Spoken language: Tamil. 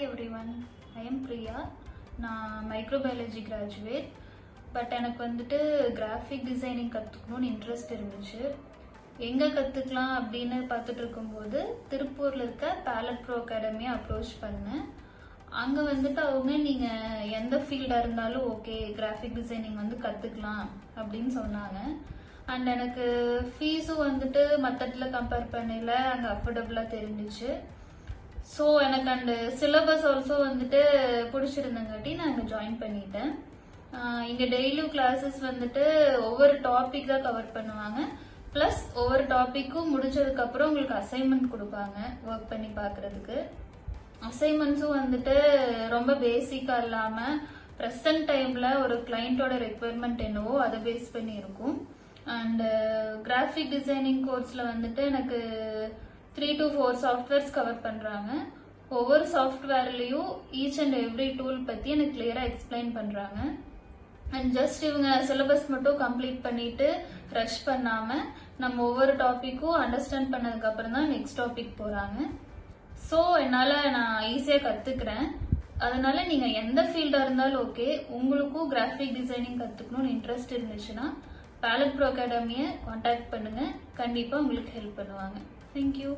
everyone, I am Priya. நான் மைக்ரோபயாலஜி கிராஜுவேட். பட் எனக்கு வந்துட்டு கிராஃபிக் டிசைனிங் கற்றுக்கணும்னு இன்ட்ரெஸ்ட் இருந்துச்சு. எங்கே கற்றுக்கலாம் அப்படின்னு பார்த்துட்டு இருக்கும்போது திருப்பூரில் இருக்க பேலட் ப்ரோ அகாடமியை அப்ரோச் பண்ணேன். அங்கே வந்துட்டு அவங்க நீங்கள் எந்த ஃபீல்டாக இருந்தாலும் ஓகே, கிராஃபிக் டிசைனிங் வந்து கற்றுக்கலாம் அப்படின்னு சொன்னாங்க. அண்ட் எனக்கு ஃபீஸும் வந்துட்டு மற்றத்தில் கம்பேர் பண்ணல அங்கே அஃபோர்டபுளாக தெரிஞ்சிச்சு. ஸோ எனக்கு அந்த சிலபஸ் ஆல்சோ வந்துட்டு பிடிச்சிருந்தங்காட்டி நான் இங்கே ஜாயின் பண்ணிட்டேன். இங்கே டெய்லியும் கிளாஸஸ் வந்துட்டு ஒவ்வொரு டாபிக் தான் கவர் பண்ணுவாங்க. ப்ளஸ் ஒவ்வொரு டாப்பிக்கும் முடிச்சதுக்கப்புறம் உங்களுக்கு அசைன்மெண்ட் கொடுப்பாங்க ஒர்க் பண்ணி பார்க்குறதுக்கு. அசைன்மெண்ட்ஸும் வந்துட்டு ரொம்ப பேசிக்காக இல்லாமல் ப்ரெசன்ட் டைமில் ஒரு கிளைண்ட்டோட ரெக்குவயர்மெண்ட் என்னவோ அதை பேஸ் பண்ணி இருக்கும். அண்டு கிராஃபிக் டிசைனிங் கோர்ஸில் வந்துட்டு எனக்கு 3 to 4 சாஃப்ட்வேர்ஸ் கவர் பண்ணுறாங்க. ஒவ்வொரு சாஃப்ட்வேர்லேயும் ஈச் அண்ட் எவ்ரி டூல் பற்றி எனக்கு கிளியராக எக்ஸ்பிளைன் பண்ணுறாங்க. அண்ட் ஜஸ்ட் இவங்க சிலபஸ் மட்டும் கம்ப்ளீட் பண்ணிட்டு ரஷ் பண்ணாமல் நம்ம ஒவ்வொரு டாப்பிக்கும் அண்டர்ஸ்டாண்ட் பண்ணதுக்கப்புறம் தான் நெக்ஸ்ட் டாபிக் போகிறாங்க. ஸோ என்னால் நான் ஈஸியாக கற்றுக்கிறேன். அதனால நீங்கள் எந்த ஃபீல்டாக இருந்தாலும் ஓகே, உங்களுக்கும் கிராஃபிக் டிசைனிங் கற்றுக்கணும்னு இன்ட்ரெஸ்ட் இருந்துச்சுன்னா பேலட் ப்ரோ அகாடமியை காண்டாக்ட் பண்ணுங்கள். கண்டிப்பாக உங்களுக்கு ஹெல்ப் பண்ணுவாங்க. Thank you.